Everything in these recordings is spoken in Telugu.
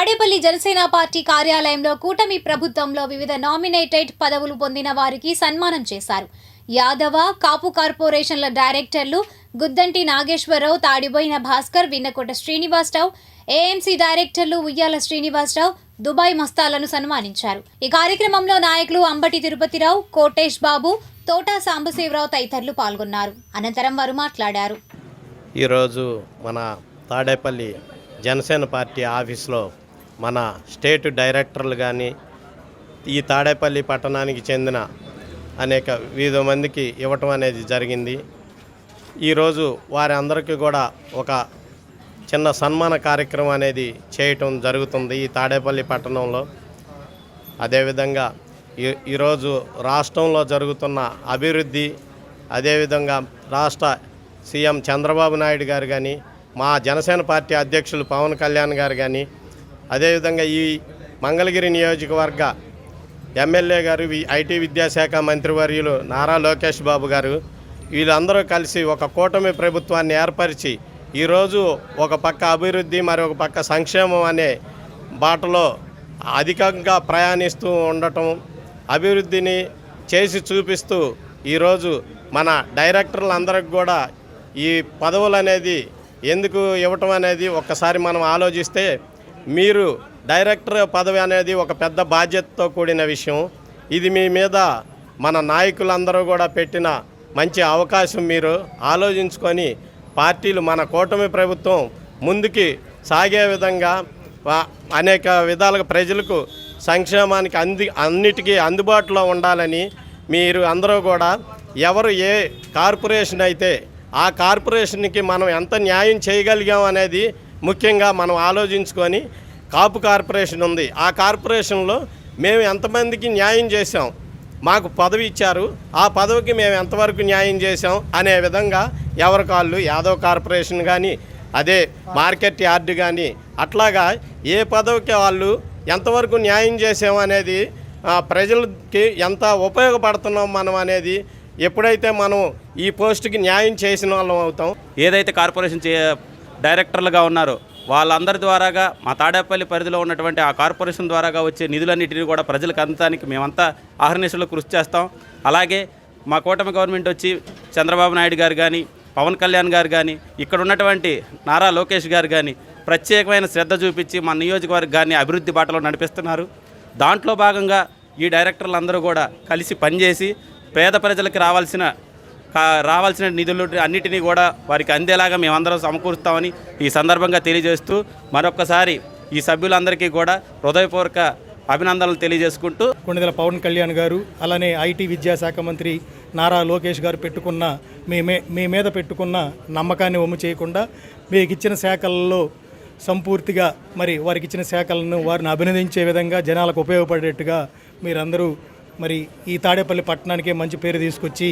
తాడేపల్లి జనసేన పార్టీ కార్యాలయంలో కూటమి ప్రభుత్వంలో వివిధ నామినేటెడ్ పదవులు పొందిన వారికి సన్మానం చేశారు. యాదవ కాపు కార్పొరేషన్ల డైరెక్టర్లు గుద్దంటి నాగేశ్వరరావు, తాడిబోయిన భాస్కర్, విన్నకోట శ్రీనివాసరావు, ఏఎంసీ డైరెక్టర్లు ఉయ్యాల శ్రీనివాసరావు, దుబాయ్ మస్తాలను సన్మానించారు. ఈ కార్యక్రమంలో నాయకులు అంబటి తిరుపతిరావు, కోటేష్ బాబు, తోటా సాంబశివరావు తదితరులు పాల్గొన్నారు. అనంతరం వారు మాట్లాడారు. ఈరోజు మన తాడేపల్లి జనసేన పార్టీ ఆఫీస్లో మన స్టేట్ డైరెక్టర్లు కానీ ఈ తాడేపల్లి పట్టణానికి చెందిన అనేక వివిధ మందికి ఇవ్వటం అనేది జరిగింది. ఈరోజు వారి అందరికీ కూడా ఒక చిన్న సన్మాన కార్యక్రమం అనేది చేయటం జరుగుతుంది ఈ తాడేపల్లి పట్టణంలో. అదేవిధంగా ఈరోజు రాష్ట్రంలో జరుగుతున్న అభివృద్ధి, అదేవిధంగా రాష్ట్ర సీఎం చంద్రబాబు నాయుడు గారు కానీ, మా జనసేన పార్టీ అధ్యక్షులు పవన్ కళ్యాణ్ గారు కానీ, అదేవిధంగా ఈ మంగళగిరి నియోజకవర్గ ఎమ్మెల్యే గారు, ఐటీ విద్యాశాఖ మంత్రివర్యులు నారా లోకేష్ బాబు గారు, వీళ్ళందరూ కలిసి ఒక కూటమి ప్రభుత్వాన్ని ఏర్పరిచి ఈరోజు ఒక పక్క అభివృద్ధి, మరొక పక్క సంక్షేమం అనే బాటలో అధికంగా ప్రయాణిస్తూ ఉండటం, అభివృద్ధిని చేసి చూపిస్తూ ఈరోజు మన డైరెక్టర్లందరికీ కూడా ఈ పదవులు అనేది ఎందుకు ఇవ్వటం అనేది ఒక్కసారి మనం ఆలోచిస్తే, మీరు డైరెక్టర్ పదవి అనేది ఒక పెద్ద బాధ్యతతో కూడిన విషయం. ఇది మీ మీద మన నాయకులందరూ కూడా పెట్టిన మంచి అవకాశం. మీరు ఆలోచించుకొని పార్టీలు, మన కూటమి ప్రభుత్వం ముందుకి సాగే విధంగా అనేక విధాలుగా ప్రజలకు సంక్షేమానికి అన్నిటికీ అందుబాటులో ఉండాలని మీరు అందరూ కూడా, ఎవరు ఏ కార్పొరేషన్ అయితే ఆ కార్పొరేషన్కి మనం ఎంత న్యాయం చేయగలిగాం అనేది ముఖ్యంగా మనం ఆలోచించుకొని, కాపు కార్పొరేషన్ ఉంది, ఆ కార్పొరేషన్లో మేము ఎంతమందికి న్యాయం చేసాం, మాకు పదవి ఇచ్చారు, ఆ పదవికి మేము ఎంతవరకు న్యాయం చేసాం అనే విధంగా ఎవరి కాళ్ళు, యాదవ్ కార్పొరేషన్ కానీ, అదే మార్కెట్ యార్డు కానీ, అట్లాగా ఏ పదవికి వాళ్ళు ఎంతవరకు న్యాయం చేసాం అనేది, ప్రజలకి ఎంత ఉపయోగపడుతున్నాం మనం అనేది ఎప్పుడైతే మనం ఈ పోస్టుకి న్యాయం చేసిన వాళ్ళం అవుతాం. ఏదైతే కార్పొరేషన్ డైరెక్టర్లుగా ఉన్నారో వాళ్ళందరి ద్వారాగా మా తాడేపల్లి పరిధిలో ఉన్నటువంటి ఆ కార్పొరేషన్ ద్వారాగా వచ్చే నిధులన్నిటిని కూడా ప్రజలకు అంతానికి మేమంతా ఆహర్నిశలు కృషి చేస్తాం. అలాగే మా కూటమి గవర్నమెంట్ వచ్చి చంద్రబాబు నాయుడు గారు కానీ, పవన్ కళ్యాణ్ గారు కానీ, ఇక్కడ ఉన్నటువంటి నారా లోకేష్ గారు కానీ ప్రత్యేకమైన శ్రద్ధ చూపించి మన నియోజకవర్గాన్ని అభివృద్ధి బాటలో నడిపిస్తున్నారు. దాంట్లో భాగంగా ఈ డైరెక్టర్లందరూ కూడా కలిసి పనిచేసి పేద ప్రజలకు రావాల్సిన నిధులు అన్నిటినీ కూడా వారికి అందేలాగా మేమందరం సమకూరుస్తామని ఈ సందర్భంగా తెలియజేస్తూ, మరొక్కసారి ఈ సభ్యులందరికీ కూడా హృదయపూర్వక అభినందనలు తెలియజేసుకుంటూ, కొణిదెల పవన్ కళ్యాణ్ గారు, అలానే ఐటీ విద్యాశాఖ మంత్రి నారా లోకేష్ గారు పెట్టుకున్న మీ మీద పెట్టుకున్న నమ్మకాన్ని వమ్ము చేయకుండా మీకు ఇచ్చిన శాఖలలో సంపూర్తిగా వారికి ఇచ్చిన శాఖలను వారిని అభినందించే విధంగా జనాలకు ఉపయోగపడేట్టుగా మీరందరూ ఈ తాడేపల్లి పట్టణానికే మంచి పేరు తీసుకొచ్చి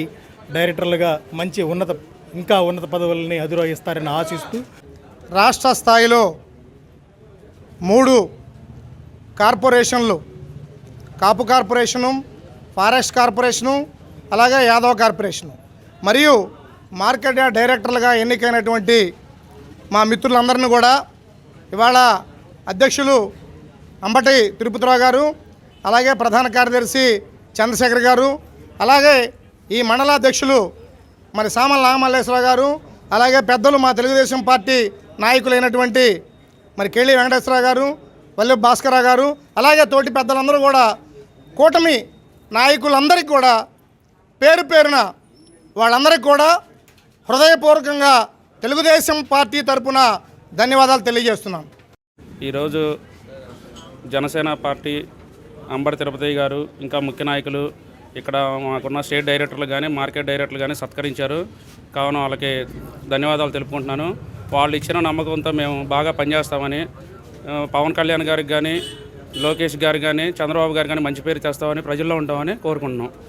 డైరెక్టర్లుగా మంచి ఇంకా ఉన్నత పదవులని అధిరోహిస్తారని ఆశిస్తూ, రాష్ట్ర స్థాయిలో 3 కార్పొరేషన్లు, కాపు కార్పొరేషను, ఫారెస్ట్ కార్పొరేషను, అలాగే యాదవ్ కార్పొరేషను మరియు మార్కెట్ యార్డ్ డైరెక్టర్లుగా ఎన్నికైనటువంటి మా మిత్రులందరినీ కూడా ఇవాళ అధ్యక్షులు అంబటి తిరుపతిరావు గారు, అలాగే ప్రధాన కార్యదర్శి చంద్రశేఖర్ గారు, అలాగే ఈ మండలాధ్యక్షులు సామల నాగమల్లేశ్వరరావు గారు, అలాగే పెద్దలు మా తెలుగుదేశం పార్టీ నాయకులైనటువంటి కేళి వెంకటేశ్వరరావు గారు, వల్లె భాస్కరరావు గారు, అలాగే తోటి పెద్దలందరూ కూడా, కూటమి నాయకులందరికీ కూడా పేరు పేరున వాళ్ళందరికీ కూడా హృదయపూర్వకంగా తెలుగుదేశం పార్టీ తరఫున ధన్యవాదాలు తెలియజేస్తున్నాను. ఈరోజు జనసేన పార్టీ అంబటి తిరుపతి గారు, ఇంకా ముఖ్య నాయకులు ఇక్కడ మాకున్న స్టేట్ డైరెక్టర్లు కానీ, మార్కెట్ డైరెక్టర్లు కానీ సత్కరించారు. కావున వాళ్ళకి ధన్యవాదాలు తెలుపుకుంటున్నాను. వాళ్ళు ఇచ్చిన నమ్మకంతో మేము బాగా పనిచేస్తామని, పవన్ కళ్యాణ్ గారికి కానీ, లోకేష్ గారు కానీ, చంద్రబాబు గారు కానీ మంచి పేరు తెస్తామని, ప్రజల్లో ఉంటామని కోరుకుంటున్నాం.